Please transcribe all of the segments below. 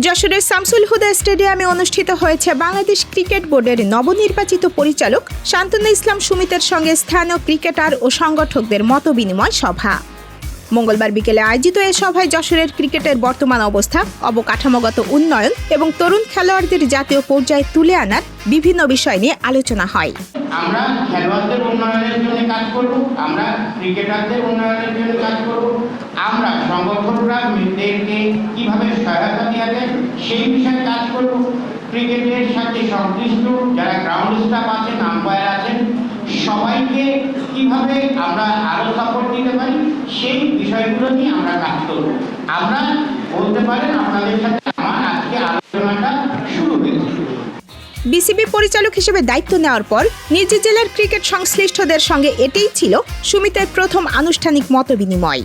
যশোরের শামসুল হুদা স্টেডিয়ামে অনুষ্ঠিত হয়েছে বাংলাদেশ ক্রিকেট বোর্ডের নবনির্বাচিত পরিচালক শান্তনু ইসলাম সুমিতের সঙ্গে স্থানীয় ক্রিকেটার ও সংগঠকদের মতবিনিময় সভা। মঙ্গলবার বিকেলে আয়োজিত এ সভায় যশোরের ক্রিকেটের বর্তমান অবস্থা, অবকাঠামোগত উন্নয়ন এবং তরুণ খেলোয়াড়দের জাতীয় পর্যায়ে তুলে আনার বিভিন্ন বিষয় নিয়ে আলোচনা হয়। আমরা খেলোয়াড়দের উন্নয়নের জন্য কাজ করব, আমরা ক্রিকেটারদের উন্নয়নের জন্য কাজ করব, আমরা সংগঠকরা মেয়েদেরকে কিভাবে সহায়তা দেওয়া যায় সেই বিষয়ে কাজ করব, ক্রিকেটের সাথে সংশ্লিষ্ট যারা গ্রাউন্ড স্টাফ আছেন, আম্পায়ার আছেন, সবাইকে কিভাবে আমরা আরো সাপোর্ট দিতে পারি সেই বিষয়গুলো নিয়ে আমরা কাজ করব। আমরা বলতে পারেন আপনাদের সাথে আমার আজকে আলোচনাটা শুরু হয়েছে। বিসিবি পরিচালক হিসেবে দায়িত্ব নেওয়ার পর নিজ জেলার ক্রিকেট সংশ্লিষ্টদের সঙ্গে এটাই ছিল সুমিতের প্রথম আনুষ্ঠানিক মতবিনিময়।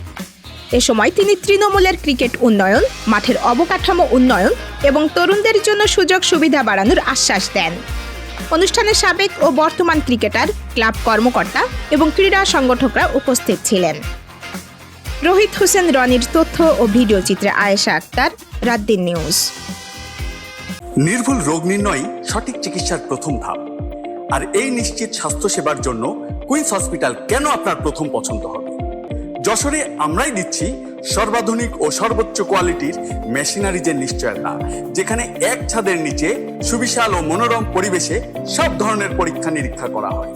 এ সময় তিনি তৃণমূলের ক্রিকেট উন্নয়ন, মাঠের অবকাঠামো উন্নয়ন এবং তরুণদের জন্য সুযোগ সুবিধা বাড়ানোর আশ্বাস দেন। অনুষ্ঠানে সাবেক ও বর্তমান ক্রিকেটার, ক্লাব কর্মকর্তা এবং ক্রীড়া সংগঠকরা উপস্থিত ছিলেন। রোহিত হোসেন রনির তথ্য ও ভিডিও চিত্রে আয়েশা আক্তার, রাতদিন নিউজ। নির্ভুল রোগ নির্ণয় সঠিক চিকিৎসার প্রথম ধাপ, আর এই নিশ্চিত স্বাস্থ্যসেবার জন্য কুইন্স হসপিটাল কেন আপনার প্রথম পছন্দ হবে। যশোরে আমরাই দিচ্ছি সর্বাধুনিক ও সর্বোচ্চ কোয়ালিটির মেশিনারিজের নিশ্চয়তা, যেখানে এক ছাদের নিচে সুবিশাল ও মনোরম পরিবেশে সব ধরনের পরীক্ষা নিরীক্ষা করা হয়।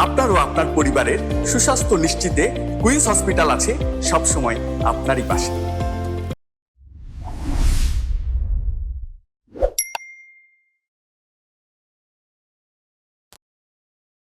আপনার ও আপনার পরিবারের সুস্বাস্থ্য নিশ্চিতে কুইন্স হসপিটাল আছে সবসময় আপনারই পাশে।